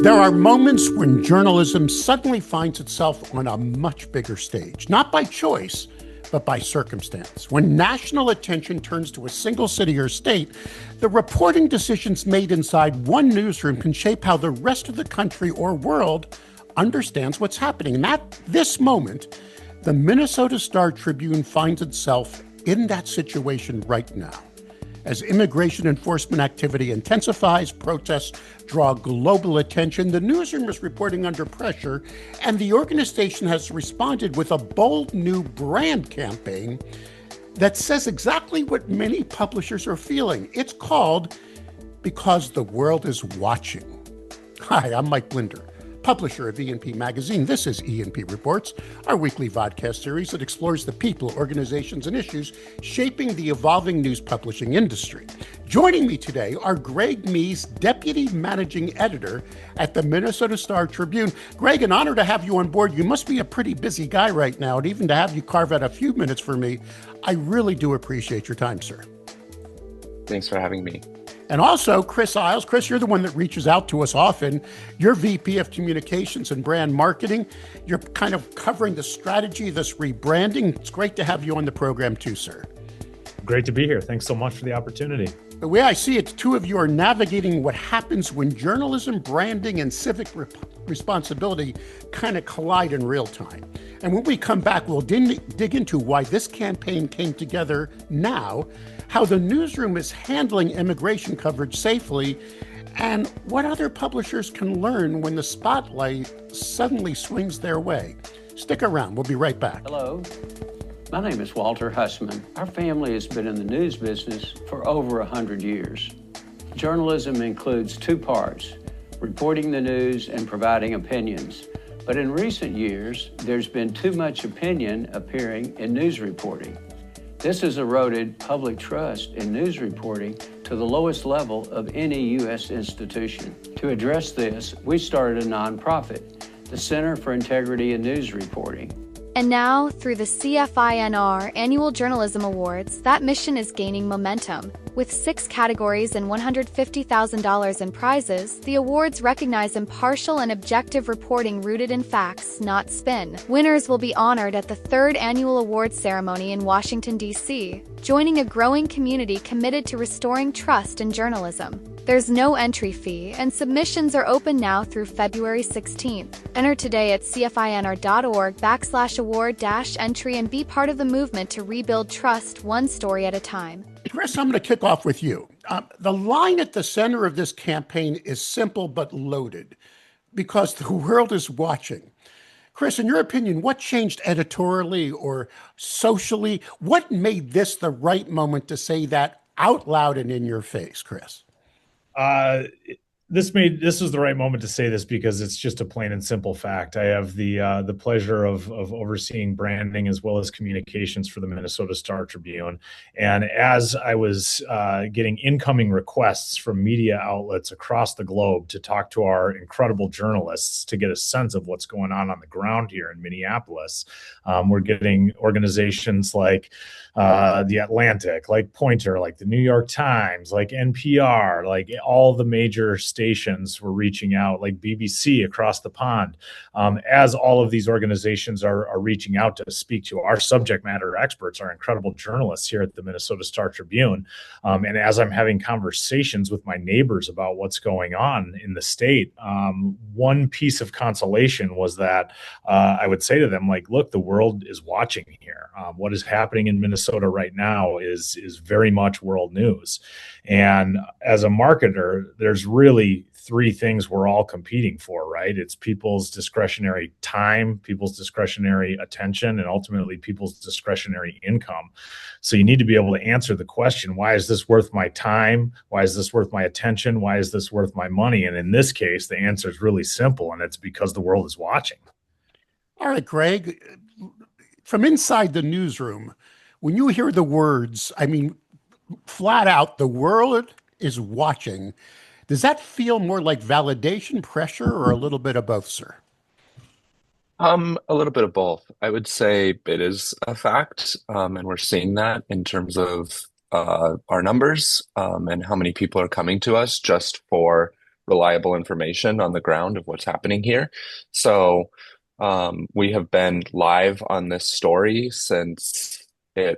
There are moments when journalism suddenly finds itself on a much bigger stage, not by choice, but by circumstance. When national attention turns to a single city or state, the reporting decisions made inside one newsroom can shape how the rest of the country or world understands what's happening. And at this moment, the Minnesota Star Tribune finds itself in that situation right now. As immigration enforcement activity intensifies, protests draw global attention, the newsroom is reporting under pressure, and the organization has responded with a bold new brand campaign that says exactly what many publishers are feeling. It's called Because the World is Watching. Hi, I'm Mike Blinder, publisher of E&P Magazine. This is E&P Reports, our weekly vodcast series that explores the people, organizations, and issues shaping the evolving news publishing industry. Joining me today are Greg Mees, Deputy Managing Editor at the Minnesota Star Tribune. Greg, an honor to have you on board. You must be a pretty busy guy right now, and even to have you carve out a few minutes for me, I really do appreciate your time, sir. Thanks for having me. And also, Chris Isles. Chris, you're the one that reaches out to us often. You're VP of Communications and Brand Marketing. You're kind of covering the strategy, this rebranding. It's great to have you on the program too, sir. Great to be here. Thanks so much for the opportunity. The way I see it, the two of you are navigating what happens when journalism, branding, and civic responsibility kind of collide in real time. And when we come back, we'll dig into why this campaign came together now, how the newsroom is handling immigration coverage safely, and what other publishers can learn when the spotlight suddenly swings their way. Stick around. We'll be right back. Hello. My name is Walter Hussman. Our family has been in the news business for over 100 years. Journalism includes two parts, reporting the news and providing opinions. But in recent years, there's been too much opinion appearing in news reporting. This has eroded public trust in news reporting to the lowest level of any U.S. institution. To address this, we started a nonprofit, the Center for Integrity in News Reporting. And now, through the CFINR Annual Journalism Awards, that mission is gaining momentum. With 6 categories and $150,000 in prizes, the awards recognize impartial and objective reporting rooted in facts, not spin. Winners will be honored at the 3rd Annual Awards Ceremony in Washington, D.C., joining a growing community committed to restoring trust in journalism. There's no entry fee, and submissions are open now through February 16th. Enter today at cfinr.org/award-entry and be part of the movement to rebuild trust one story at a time. Chris, I'm going to kick off with you. The line at the center of this campaign is simple but loaded, because the world is watching. Chris, in your opinion, what changed editorially or socially? What made this the right moment to say that out loud and in your face, Chris? This was the right moment to say this because it's just a plain and simple fact. I have the pleasure of overseeing branding as well as communications for the Minnesota Star Tribune. And as I was getting incoming requests from media outlets across the globe to talk to our incredible journalists to get a sense of what's going on the ground here in Minneapolis, we're getting organizations like The Atlantic, like Pointer, like the New York Times, like NPR, like all the major stations were reaching out, like BBC across the pond. As all of these organizations are reaching out to speak to our subject matter experts, our incredible journalists here at the Minnesota Star Tribune, and as I'm having conversations with my neighbors about what's going on in the state, one piece of consolation was that I would say to them, like, look, the world is watching here. What is happening in Minnesota right now is very much world news. And as a marketer, there's really 3 things we're all competing for, right? It's people's discretionary time, people's discretionary attention, and ultimately people's discretionary income. So you need to be able to answer the question, why is this worth my time? Why is this worth my attention? Why is this worth my money? And in this case, the answer is really simple, and it's because the world is watching. All right, Greg, from inside the newsroom, when you hear the words, I mean, flat out, the world is watching, does that feel more like validation, pressure, or a little bit of both, sir? A little bit of both. I would say it is a fact, and we're seeing that in terms of our numbers and how many people are coming to us just for reliable information on the ground of what's happening here. So we have been live on this story since it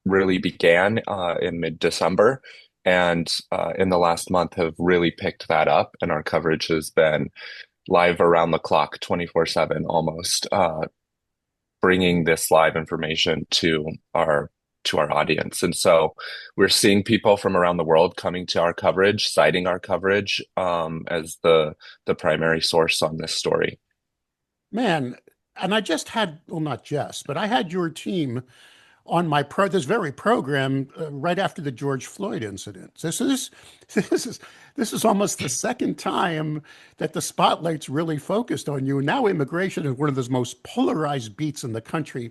really began in mid-December, and in the last month have really picked that up, and our coverage has been live around the clock, 24/7 almost, bringing this live information to our audience. And so we're seeing people from around the world coming to our coverage, citing our coverage as the primary source on this story. Man, and I just had, well, not just, but I had your team on this very program right after the George Floyd incident. This is almost the second time that the spotlight's really focused on you. And now immigration is one of the most polarized beats in the country.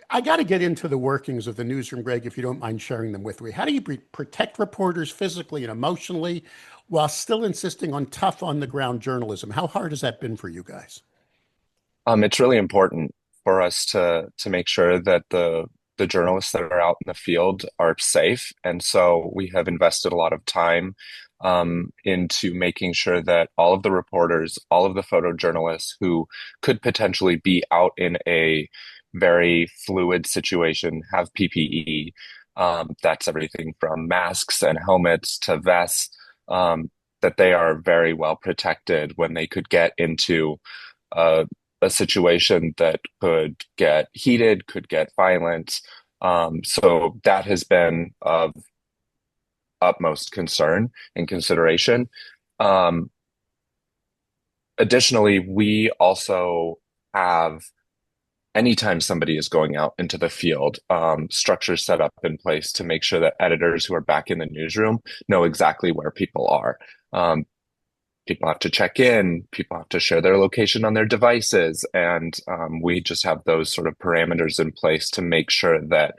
I got to get into the workings of the newsroom, Greg, if you don't mind sharing them with me. How do you protect reporters physically and emotionally while still insisting on tough on-the-ground journalism? How hard has that been for you guys? It's really important for us to make sure that the journalists that are out in the field are safe. And so we have invested a lot of time into making sure that all of the reporters, all of the photojournalists who could potentially be out in a very fluid situation have PPE. That's everything from masks and helmets to vests, that they are very well protected when they could get into a situation that could get heated, could get violent. So that has been of utmost concern and consideration. Additionally, we also have, anytime somebody is going out into the field, structures set up in place to make sure that editors who are back in the newsroom know exactly where people are. People have to check in, people have to share their location on their devices, and we just have those sort of parameters in place to make sure that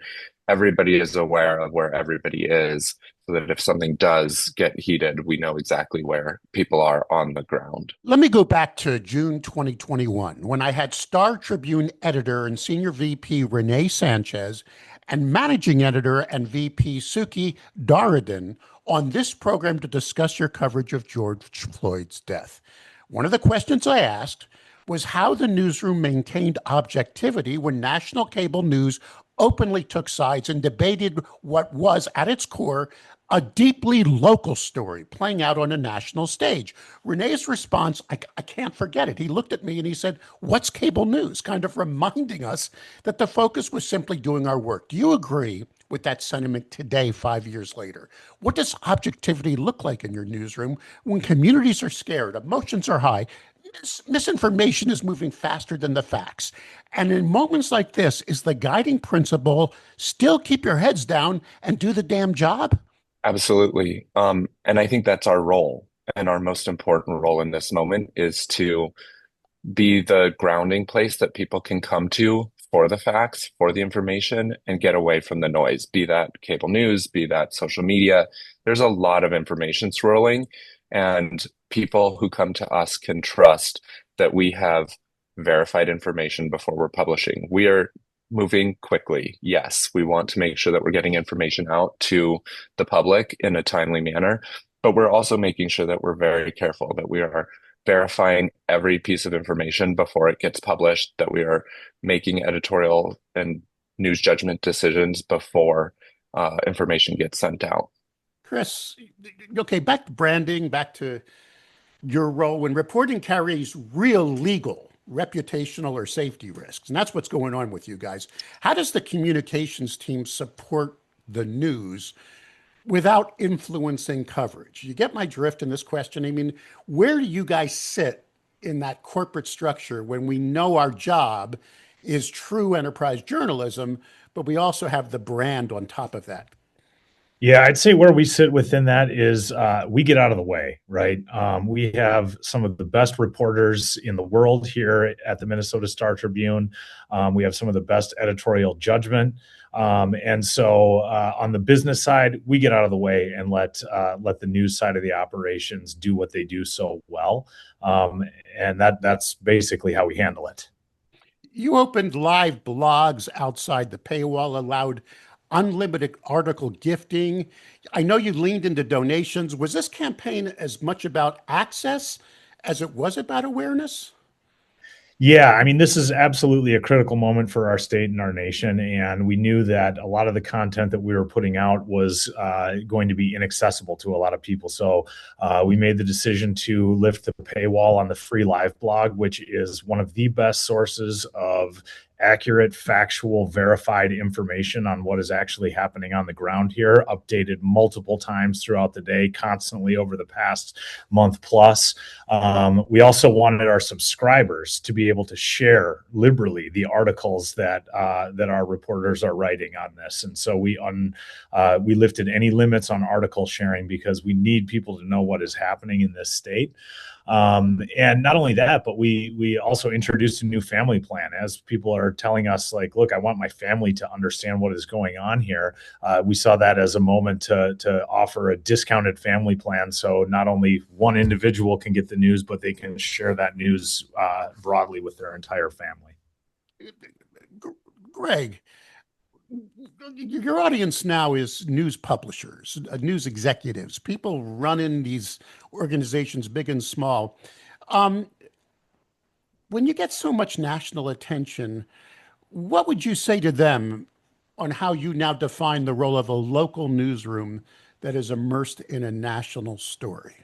everybody is aware of where everybody is, so that if something does get heated, we know exactly where people are on the ground. Let me go back to June 2021, when I had Star Tribune editor and senior VP Renee Sanchez and managing editor and VP Suki Daradin on this program to discuss your coverage of George Floyd's death. One of the questions I asked was how the newsroom maintained objectivity when national cable news openly took sides and debated what was, at its core, a deeply local story playing out on a national stage. Renee's response, I can't forget it. He looked at me and he said, "What's cable news?" Kind of reminding us that the focus was simply doing our work. Do you agree with that sentiment today, 5 years later? What does objectivity look like in your newsroom when communities are scared, emotions are high, misinformation is moving faster than the facts? And in moments like this, is the guiding principle still keep your heads down and do the damn job? Absolutely. And I think that's our role. And our most important role in this moment is to be the grounding place that people can come to for the facts, for the information, and get away from the noise, be that cable news, be that social media. There's a lot of information swirling, and people who come to us can trust that we have verified information before we're publishing. We are moving quickly. Yes, we want to make sure that we're getting information out to the public in a timely manner, but we're also making sure that we're very careful, that we are verifying every piece of information before it gets published, that we are making editorial and news judgment decisions before information gets sent out. Chris, okay, back to branding, back to your role when reporting carries real legal, reputational, or safety risks. And that's what's going on with you guys. How does the communications team support the news without influencing coverage? You get my drift in this question. I mean, where do you guys sit in that corporate structure when we know our job is true enterprise journalism, but we also have the brand on top of that? Yeah, I'd say where we sit within that is we get out of the way, right? We have some of the best reporters in the world here at the Minnesota Star Tribune. We have some of the best editorial judgment. And so on the business side, we get out of the way and let the news side of the operations do what they do so well. And that's basically how we handle it. You opened live blogs outside the paywall, allowed unlimited article gifting. I know you leaned into donations. Was this campaign as much about access as it was about awareness? Yeah, I mean, this is absolutely a critical moment for our state and our nation. And we knew that a lot of the content that we were putting out was going to be inaccessible to a lot of people. So we made the decision to lift the paywall on the free live blog, which is one of the best sources of accurate, factual, verified information on what is actually happening on the ground here, updated multiple times throughout the day, constantly over the past month plus. We also wanted our subscribers to be able to share liberally the articles that our reporters are writing on this, and so we lifted any limits on article sharing because we need people to know what is happening in this state. And not only that, but we also introduced a new family plan. As people are telling us, like, look, I want my family to understand what is going on here. We saw that as a moment to offer a discounted family plan, so not only one individual can get the news, but they can share that news broadly with their entire family. Greg, your audience now is news publishers, news executives, people running these organizations, big and small. Um, when you get so much national attention, what would you say to them on how you now define the role of a local newsroom that is immersed in a national story?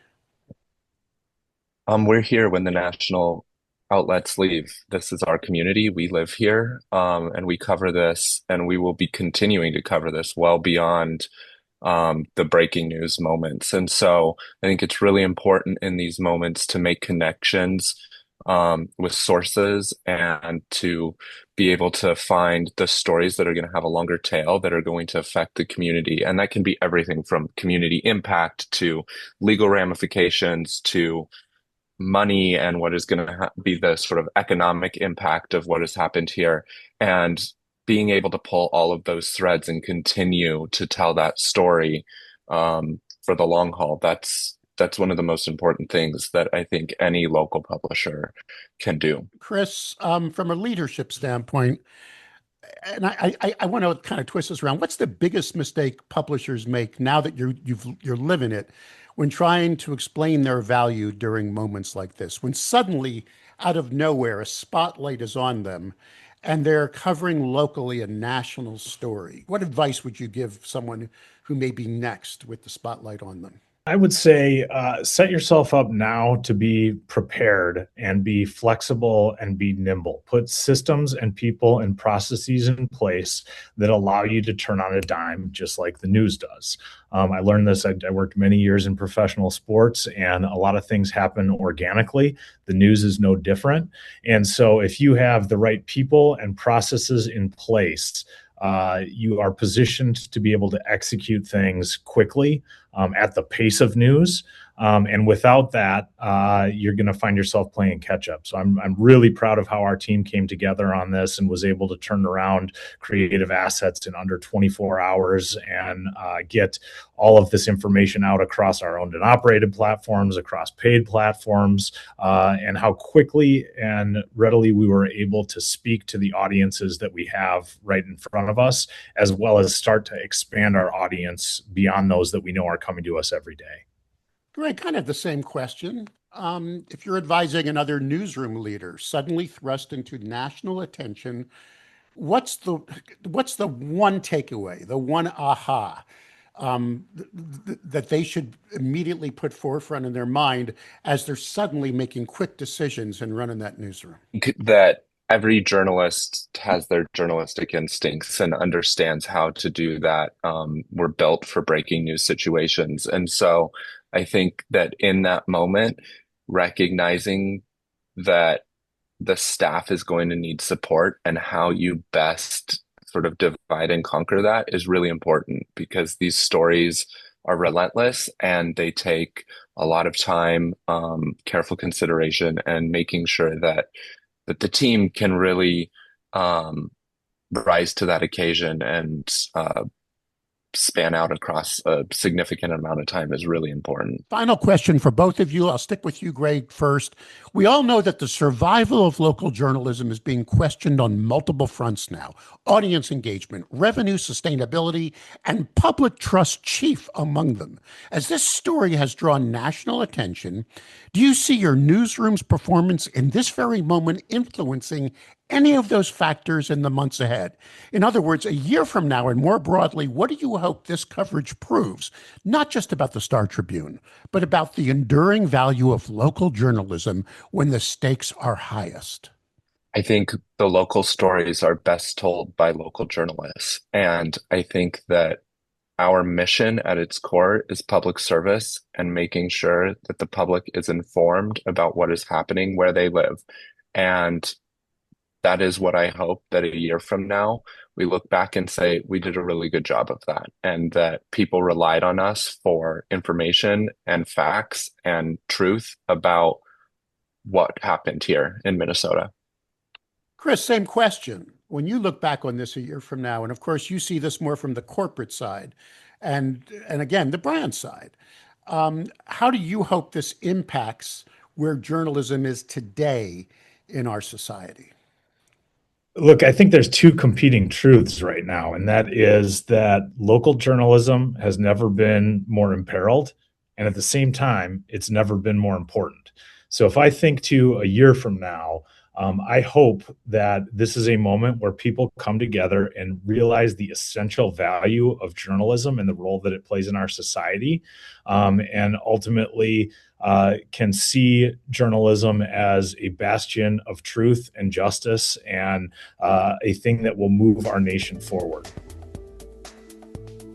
We're here when the national outlets leave. This is our community. We live here, and we cover this, and we will be continuing to cover this well beyond the breaking news moments. And so I think it's really important in these moments to make connections with sources and to be able to find the stories that are going to have a longer tail that are going to affect the community. And that can be everything from community impact to legal ramifications to money and what is going to be the sort of economic impact of what has happened here. And being able to pull all of those threads and continue to tell that story for the long haul. That's one of the most important things that I think any local publisher can do. Chris, from a leadership standpoint, and I want to kind of twist this around. What's the biggest mistake publishers make now that you're living it when trying to explain their value during moments like this, when suddenly out of nowhere a spotlight is on them and they're covering locally a national story? What advice would you give someone who may be next with the spotlight on them? I would say set yourself up now to be prepared and be flexible and be nimble. Put systems and people and processes in place that allow you to turn on a dime, just like the news does. I learned this. I worked many years in professional sports, and a lot of things happen organically. The news is no different. And so if you have the right people and processes in place, you are positioned to be able to execute things quickly at the pace of news. And without that, you're going to find yourself playing catch up. So I'm really proud of how our team came together on this and was able to turn around creative assets in under 24 hours and get all of this information out across our owned and operated platforms, across paid platforms, and how quickly and readily we were able to speak to the audiences that we have right in front of us, as well as start to expand our audience beyond those that we know are coming to us every day. Greg, kind of the same question. If you're advising another newsroom leader suddenly thrust into national attention, what's the one takeaway, the one aha that they should immediately put forefront in their mind as they're suddenly making quick decisions and running that newsroom? That every journalist has their journalistic instincts and understands how to do that. We're built for breaking news situations. And so I think that in that moment, recognizing that the staff is going to need support and how you best sort of divide and conquer that is really important, because these stories are relentless and they take a lot of time, careful consideration, and making sure that the team can really rise to that occasion and span out across a significant amount of time is really important. Final question for both of you. I'll stick with you, Greg, first. We all know that the survival of local journalism is being questioned on multiple fronts now. Audience engagement, revenue, sustainability, and public trust chief among them. As this story has drawn national attention, do you see your newsroom's performance in this very moment influencing any of those factors in the months ahead? In other words, a year from now, and more broadly, what do you hope this coverage proves, not just about the Star Tribune, but about the enduring value of local journalism when the stakes are highest? I think the local stories are best told by local journalists. And I think that our mission at its core is public service and making sure that the public is informed about what is happening where they live. And that is what I hope that a year from now, we look back and say, we did a really good job of that, and that people relied on us for information and facts and truth about what happened here in Minnesota. Chris, same question. When you look back on this a year from now, and of course you see this more from the corporate side and again, the brand side, how do you hope this impacts where journalism is today in our society? Look, I think there's two competing truths right now, and that is that local journalism has never been more imperiled, and at the same time, it's never been more important. So if I think to a year from now, I hope that this is a moment where people come together and realize the essential value of journalism and the role that it plays in our society, and ultimately can see journalism as a bastion of truth and justice and a thing that will move our nation forward.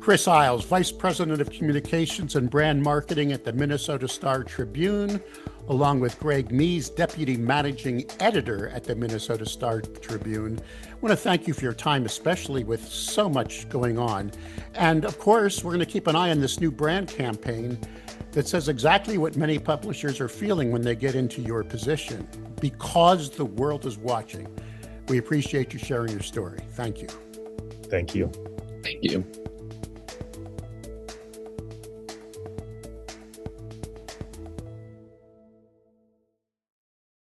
Chris Isles, Vice President of Communications and Brand Marketing at the Minnesota Star Tribune, along with Greg Mees, Deputy Managing Editor at the Minnesota Star Tribune. I want to thank you for your time, especially with so much going on. And of course, we're going to keep an eye on this new brand campaign that says exactly what many publishers are feeling when they get into your position, because the world is watching. We appreciate you sharing your story. Thank you. Thank you. Thank you.